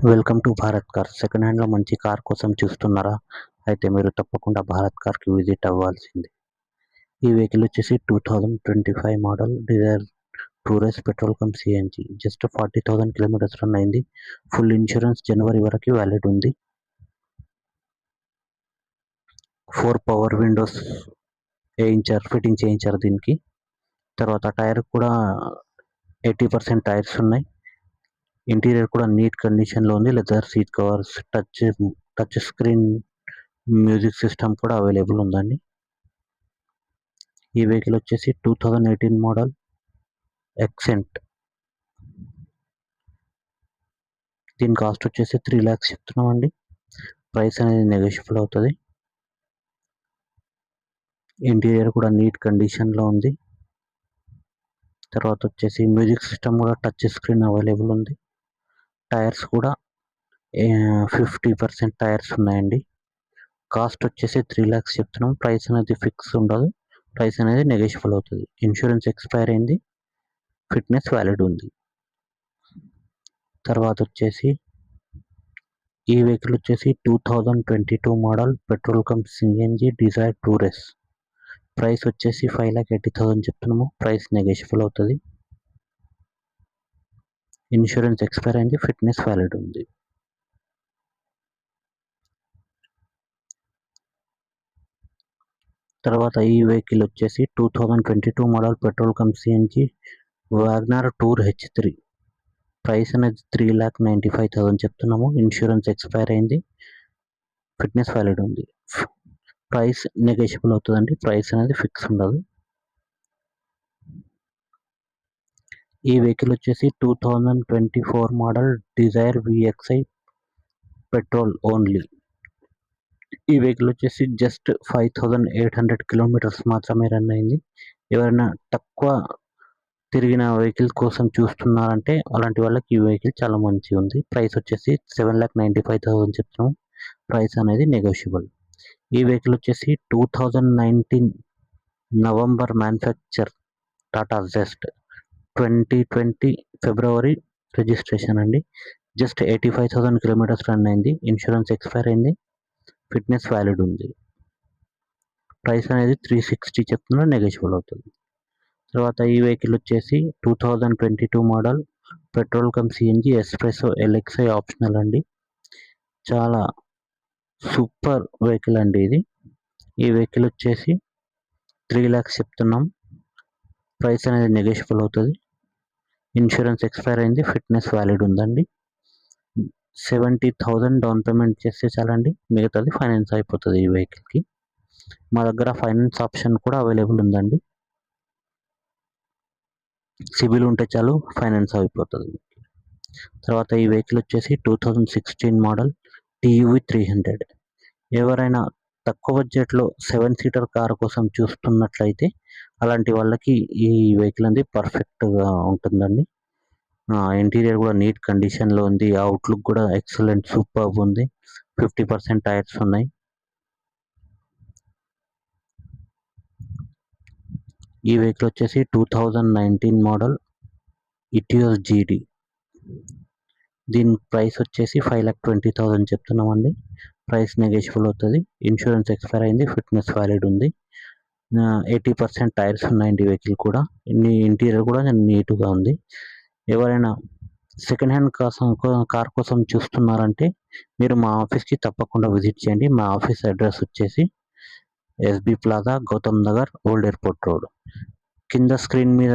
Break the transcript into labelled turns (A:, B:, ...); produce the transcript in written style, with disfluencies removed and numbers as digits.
A: Welcome to Bharat car. Second హ్యాండ్లో మంచి car కోసం చూస్తున్నారా? అయితే మీరు తప్పకుండా భారత్ కార్కి విజిట్ అవ్వాల్సింది. ఈ వెహికల్ వచ్చేసి 2025 model Dzire Tour S petrol cum CNG. Just 40,000 kilometres run అయింది. ఫుల్ ఇన్సూరెన్స్ జనవరి వరకు వ్యాలిడ్ ఉంది. 4 పవర్ విండోస్ ఫిట్టింగ్ చేయించారు దీనికి. తర్వాత టైర్ కూడా 80% టైర్స్ ఉన్నాయి. ఇంటీరియర్ కూడా నీట్ కండిషన్లో ఉంది. Leather seat covers, touch screen music system కూడా అవైలబుల్ ఉందండి. ఈ వెహికల్ వచ్చేసి 2018 మోడల్ ఎక్సెంట్. దీని కాస్ట్ వచ్చేసి 3 lakhs చెప్తున్నామండి. ప్రైస్ అనేది నెగోషియబుల్ అవుతుంది. ఇంటీరియర్ కూడా నీట్ కండిషన్లో ఉంది. తర్వాత వచ్చేసి మ్యూజిక్ సిస్టమ్ కూడా టచ్ స్క్రీన్ అవైలబుల్ ఉంది. టైర్స్ కూడా 50% టైర్స్ ఉన్నాయండి. కాస్ట్ వచ్చేసి 3 lakhs చెప్తున్నాం. ప్రైస్ అనేది ఫిక్స్ ఉండదు. ప్రైస్ అనేది నెగోషియబుల్ అవుతుంది. ఇన్సూరెన్స్ ఎక్స్పైర్ అయింది. ఫిట్నెస్ వ్యాలిడ్ ఉంది. తర్వాత వచ్చేసి ఈ వెహికల్ వచ్చేసి 2022 model petrol cum CNG Dzire Tour S. Price వచ్చేసి 5,80,000 చెప్తున్నాము. ప్రైస్ నెగోషియబుల్ అవుతుంది. ఇన్సూరెన్స్ ఎక్స్పైర్ అయింది. ఫిట్నెస్ వ్యాలిడ్ ఉంది. తర్వాత ఈ వెహికల్ వచ్చేసి 2022 model petrol cum CNG WagonR tour H3. Price అనేది 3,95,000 చెప్తున్నాము. ఇన్సూరెన్స్ ఎక్స్పైర్ అయింది. ఫిట్నెస్ వ్యాలిడ్ ఉంది. ప్రైస్ నెగోషియబుల్ అవుతుందండి. ప్రైస్ అనేది ఫిక్స్ ఉండదు. ఈ వెహికల్ వచ్చేసి 2024 model Dzire VXI petrol only. ఈ వెహికల్ వచ్చేసి జస్ట్ 5,800 కిలోమీటర్స్ మాత్రమే రన్ అయింది. ఎవరైనా తక్కువ తిరిగిన వెహికల్ కోసం చూస్తున్నారంటే అలాంటి వాళ్ళకి ఈ వెహికల్ చాలా మంచిగా ఉంది. ప్రైస్ వచ్చేసి 7,95,000 చెప్తున్నాం. ప్రైస్ అనేది నెగోషియబుల్. ఈ వెహికల్ వచ్చేసి 2019 నవంబర్ మ్యానుఫ్యాక్చర్ టాటా జెస్ట్. 2020 ఫిబ్రవరి రిజిస్ట్రేషన్ అండి. జస్ట్ 85,000 కిలోమీటర్స్ రన్ అయింది. ఇన్సూరెన్స్ ఎక్స్పైర్ అయింది. ఫిట్నెస్ వ్యాలిడ్ ఉంది. ప్రైస్ అనేది 360 చెప్తున్నా, నెగోషియబుల్ అవుతుంది. తర్వాత ఈ వెహికల్ వచ్చేసి 2022 model petrol cum CNG espresso LXI optional అండి. చాలా సూపర్ వెహికల్ అండి ఇది. ఈ వెహికల్ వచ్చేసి 3 lakhs చెప్తున్నాం. ప్రైస్ అనేది నెగోషియబుల్ అవుతుంది. ఇన్సూరెన్స్ ఎక్స్పైర్ అయింది. ఫిట్నెస్ వ్యాలిడ్ ఉందండి. 70,000 డౌన్ పేమెంట్ చేస్తే చాలండి. మిగతాది ఫైనాన్స్ అయిపోతుంది ఈ వెహికల్కి. మా దగ్గర ఫైనాన్స్ ఆప్షన్ కూడా అవైలబుల్ ఉందండి. సిబిల్ ఉంటే చాలు, ఫైనాన్స్ అయిపోతుంది. తర్వాత ఈ వెహికల్ వచ్చేసి 2016 మోడల్ TUV 300. ఎవరైనా తక్కువ బడ్జెట్లో 7-seater కార్ కోసం చూస్తున్నట్లయితే అలాంటి వాళ్ళకి ఈ వెహికల్ అనేది పర్ఫెక్ట్గా ఉంటుందండి. ఇంటీరియర్ కూడా నీట్ కండిషన్లో ఉంది. అవుట్లుక్ కూడా ఎక్సలెంట్ సూపర్ ఉంది. 50% టైర్స్ ఉన్నాయి. ఈ వెహికల్ వచ్చేసి 2019 మోడల్ ఇటియోస్ GD. దీని ప్రైస్ వచ్చేసి 5,20,000 చెప్తున్నామండి. ప్రైస్ నెగోషియబుల్ అవుతుంది. ఇన్సూరెన్స్ ఎక్స్పైర్ అయింది. ఫిట్నెస్ వ్యాలిడ్ ఉంది. 80% టైర్స్ ఉన్నాయండి వెహికల్ కూడా. ఇంటీరియర్ కూడా నీట్గా ఉంది. ఎవరైనా సెకండ్ హ్యాండ్ కార్ కోసం చూస్తున్నారంటే మీరు మా ఆఫీస్కి తప్పకుండా విజిట్ చేయండి. మా ఆఫీస్ అడ్రస్ వచ్చేసి SB plaza, Gautam Nagar, old airport road. కింద స్క్రీన్ మీద